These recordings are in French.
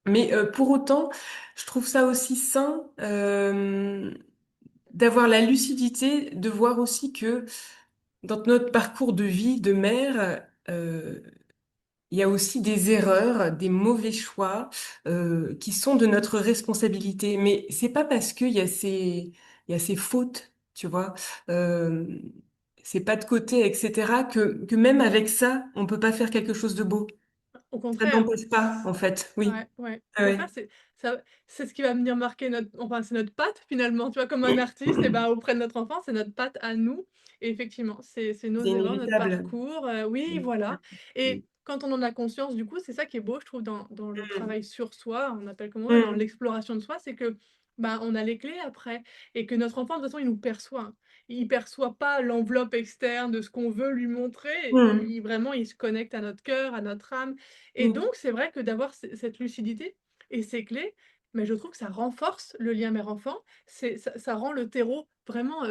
Mais pour autant, je trouve ça aussi sain d'avoir la lucidité, de voir aussi que dans notre parcours de vie de mère, il y a aussi des erreurs, des mauvais choix qui sont de notre responsabilité. Mais c'est pas parce il y a ces fautes, tu vois, euh, c'est pas de côté, etc., que même avec ça, on peut pas faire quelque chose de beau. Au Ça contraire. n'empêche pas, en fait. Oui. Ouais, ouais. Au Ah contraire, ouais. c'est ce qui va venir marquer c'est notre patte finalement, tu vois? Comme un artiste et ben, auprès de notre enfant, c'est notre patte à nous et effectivement, c'est nos C'est erreurs, notre inévitable. parcours, oui, voilà et quand on en a conscience, du coup, c'est ça qui est beau, je trouve, dans le travail sur soi, on appelle comme on veut, dans Mm. l'exploration de soi, c'est que, ben, on a les clés après et que notre enfant, de toute façon, il nous perçoit, hein. Il perçoit pas l'enveloppe externe de ce qu'on veut lui montrer, Mm. vraiment, il se connecte à notre cœur, à notre âme et Mm. donc c'est vrai que d'avoir cette lucidité et ces clés, mais je trouve que ça renforce le lien mère-enfant. Ça rend le terreau vraiment,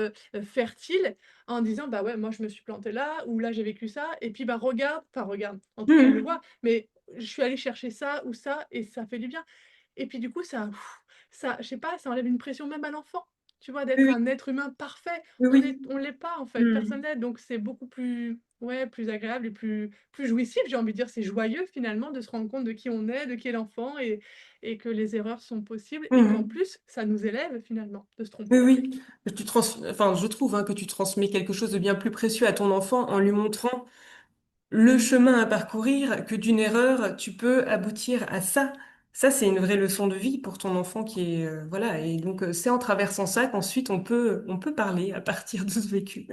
fertile en disant: «Bah, ouais, moi je me suis plantée là» ou «Là j'ai vécu ça et puis, bah, regarde» enfin regarde, en tout cas il le Mm. voit, mais je suis allée chercher ça ou ça et ça fait du bien. Et puis du coup ça je sais pas, ça enlève une pression même à l'enfant, tu vois? D'être Oui, un être humain parfait. oui, On l'est pas en fait, oui. personne l'est, donc c'est beaucoup plus ouais, plus agréable et plus jouissif, j'ai envie de dire. C'est joyeux finalement de se rendre compte de qui on est, de qui est l'enfant et que les erreurs sont possibles et qu'en Mm. plus, ça nous élève finalement de se Oui, tromper. oui. Enfin, je trouve que tu transmets quelque chose de bien plus précieux à ton enfant en lui montrant le chemin à parcourir, que d'une erreur, tu peux aboutir à ça. Ça, c'est une vraie leçon de vie pour ton enfant qui est, voilà. Et donc, c'est en traversant ça qu'ensuite on peut parler à partir de ce vécu.